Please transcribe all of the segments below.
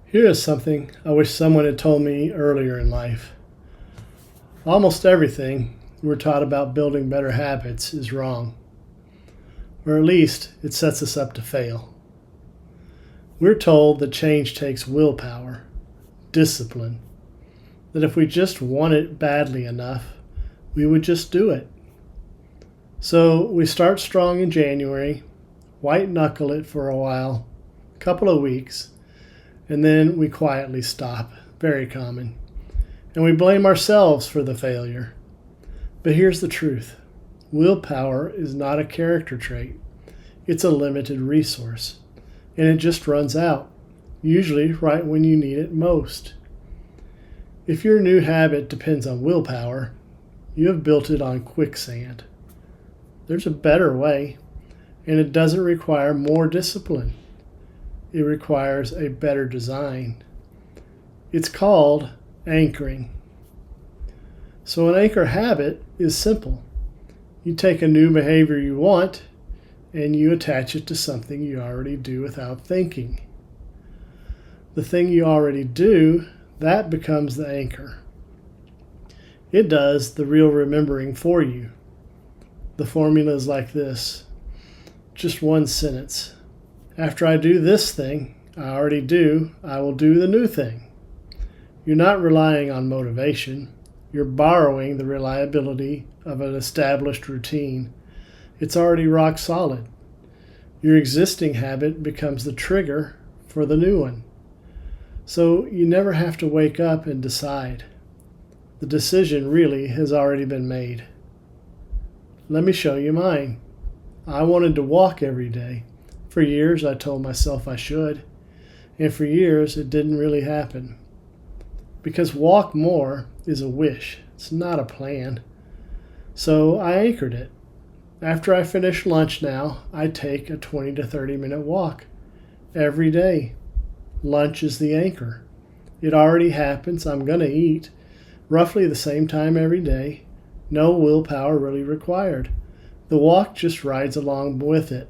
Here is something I wish someone had told me earlier in life. Almost everything we're taught about building better habits is wrong, or at least it sets us up to fail. We're told that change takes willpower, discipline, that if we just want it badly enough, we would just do it. So we start strong in January, white knuckle it for a while, a couple of weeks, and then we quietly stop. Very common. And we blame ourselves for the failure. But here's the truth. Willpower is not a character trait. It's a limited resource. And it just runs out, usually right when you need it most. If your new habit depends on willpower, you have built it on quicksand. There's a better way, and it doesn't require more discipline. It requires a better design. It's called anchoring. So an anchor habit is simple. You take a new behavior you want and you attach it to something you already do without thinking. The thing you already do, that becomes the anchor. It does the real remembering for you. The formula is like this. Just one sentence. After I do this thing, I already do, I will do the new thing. You're not relying on motivation. You're borrowing the reliability of an established routine. It's already rock solid. Your existing habit becomes the trigger for the new one. So you never have to wake up and decide. The decision really has already been made. Let me show you mine. I wanted to walk every day. For years I told myself I should, and for years it didn't really happen. Because walk more is a wish, it's not a plan. So I anchored it. After I finish lunch now, I take a 20 to 30 minute walk every day. Lunch is the anchor. It already happens, I'm going to eat roughly the same time every day. No willpower really required. The walk just rides along with it.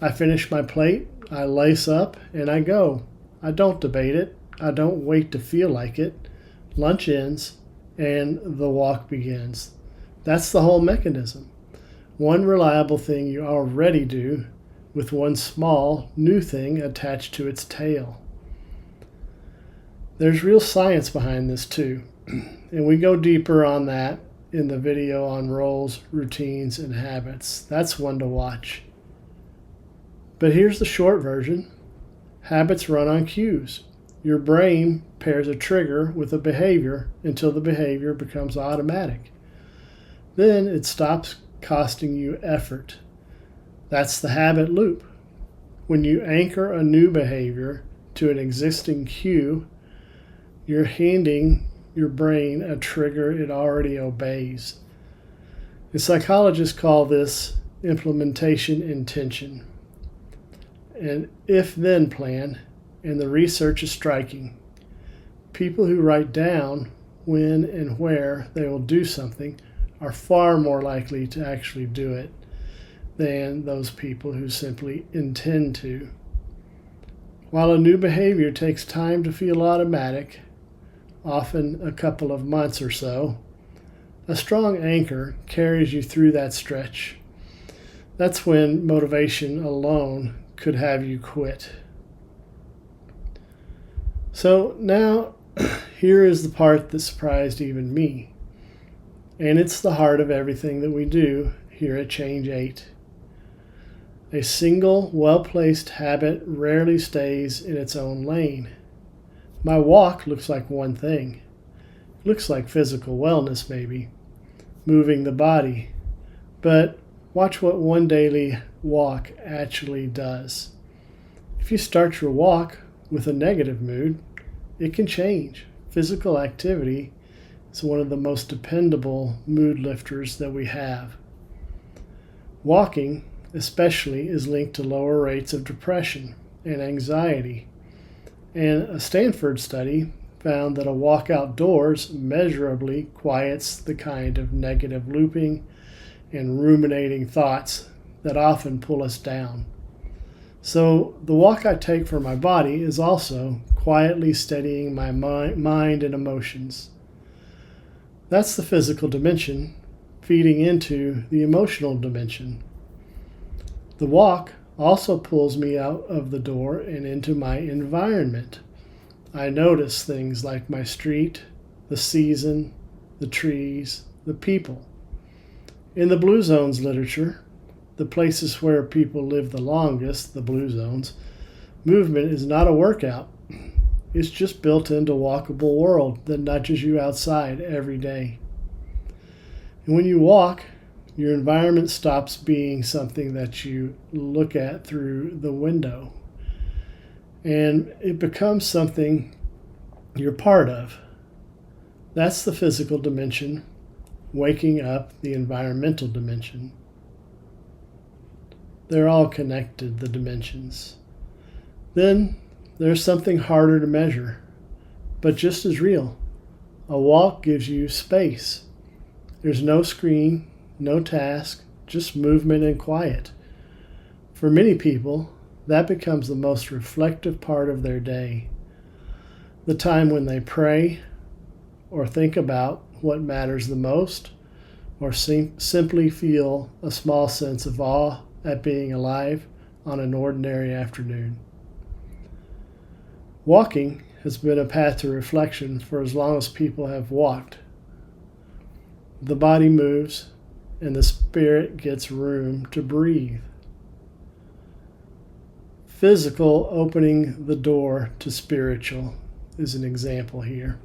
I finish my plate, I lace up, and I go. I don't debate it. I don't wait to feel like it. Lunch ends, and the walk begins. That's the whole mechanism. One reliable thing you already do with one small new thing attached to its tail. There's real science behind this too, and we go deeper on that in the video on roles, routines, and habits. That's one to watch. But here's the short version. Habits run on cues. Your brain pairs a trigger with a behavior until the behavior becomes automatic. Then it stops costing you effort. That's the habit loop. When you anchor a new behavior to an existing cue, you're handing your brain a trigger it already obeys. The psychologists call this implementation intention. An if-then plan, and the research is striking. People who write down when and where they will do something are far more likely to actually do it than those people who simply intend to. While a new behavior takes time to feel automatic, often a couple of months or so, a strong anchor carries you through that stretch. That's when motivation alone could have you quit. So now, here is the part that surprised even me. And it's the heart of everything that we do here at Change 8. A single, well-placed habit rarely stays in its own lane. My walk looks like one thing. It looks like physical wellness, maybe, moving the body. But watch what one daily walk actually does. If you start your walk with a negative mood, it can change. Physical activity is one of the most dependable mood lifters that we have. Walking, especially, is linked to lower rates of depression and anxiety. And a Stanford study found that a walk outdoors measurably quiets the kind of negative looping and ruminating thoughts that often pull us down. So the walk I take for my body is also quietly steadying my mind and emotions. That's the physical dimension feeding into the emotional dimension. The walk also pulls me out of the door and into my environment. I notice things like my street, the season, the trees, the people. In the Blue Zones literature, the places where people live the longest, the Blue Zones, movement is not a workout. It's just built into a walkable world that nudges you outside every day. And when you walk, your environment stops being something that you look at through the window, and it becomes something you're part of. That's the physical dimension, waking up the environmental dimension. They're all connected, the dimensions. Then there's something harder to measure, but just as real. A walk gives you space. There's no screen, no task, just movement and quiet. For many people, that becomes the most reflective part of their day. The time when they pray or think about what matters the most, or simply feel a small sense of awe at being alive on an ordinary afternoon. Walking has been a path to reflection for as long as people have walked. The body moves and the spirit gets room to breathe. Physical opening the door to spiritual is an example here.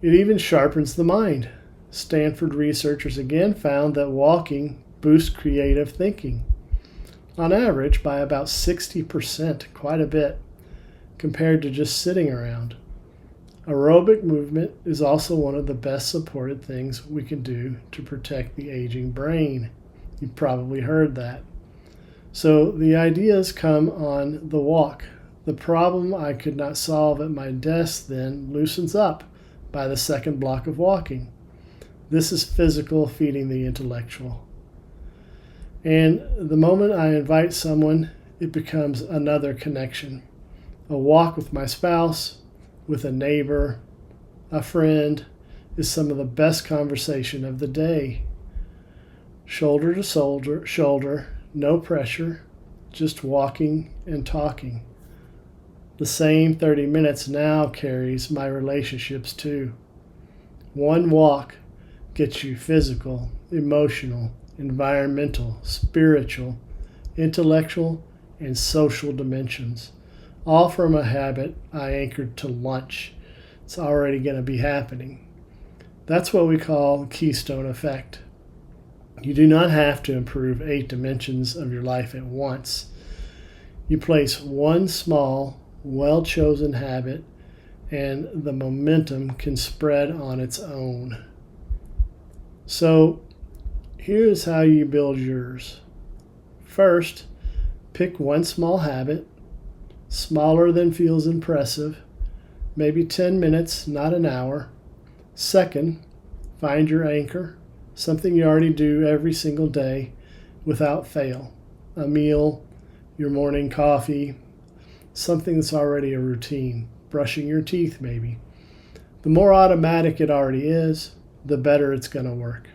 It even sharpens the mind. Stanford researchers again found that walking boosts creative thinking, on average by about 60%, quite a bit, compared to just sitting around. Aerobic movement is also one of the best supported things we can do to protect the aging brain. You've probably heard that. So the ideas come on the walk. The problem I could not solve at my desk then loosens up by the second block of walking. This is physical feeding the intellectual. And the moment I invite someone, it becomes another connection. A walk with my spouse, with a neighbor, a friend, is some of the best conversation of the day. Shoulder to shoulder, no pressure, just walking and talking. The same 30 minutes now carries my relationships too. One walk gets you physical, emotional, environmental, spiritual, intellectual, and social dimensions, all from a habit I anchored to lunch. It's already going to be happening. That's what we call keystone effect. You do not have to improve 8 dimensions of your life at once. You place one small, well-chosen habit, and the momentum can spread on its own. So, here's how you build yours. First, pick one small habit, smaller than feels impressive, maybe 10 minutes, not an hour. Second, find your anchor, something you already do every single day without fail. A meal, your morning coffee, something that's already a routine. Brushing your teeth, maybe. The more automatic it already is, the better it's going to work.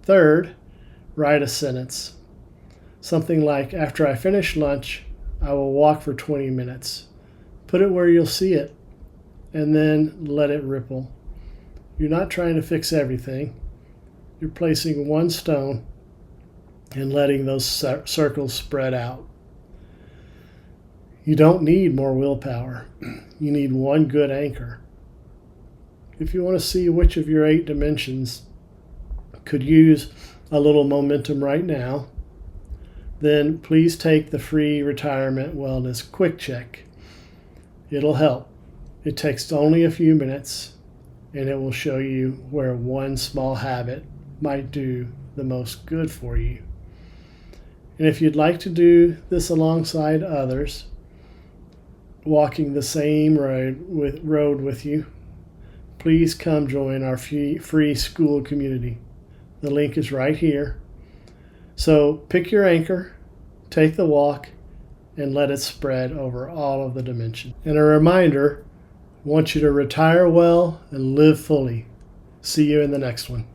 Third, write a sentence. Something like, after I finish lunch, I will walk for 20 minutes. Put it where you'll see it, and then let it ripple. You're not trying to fix everything. You're placing one stone and letting those circles spread out. You don't need more willpower. You need one good anchor. If you want to see which of your 8 dimensions could use a little momentum right now, then please take the free retirement wellness quick check. It'll help. It takes only a few minutes, and it will show you where one small habit might do the most good for you. And if you'd like to do this alongside others, walking the same road with you, please come join our free school community. The link is right here. So pick your anchor, take the walk, and let it spread over all of the dimensions. And a reminder, I want you to retire well and live fully. See you in the next one.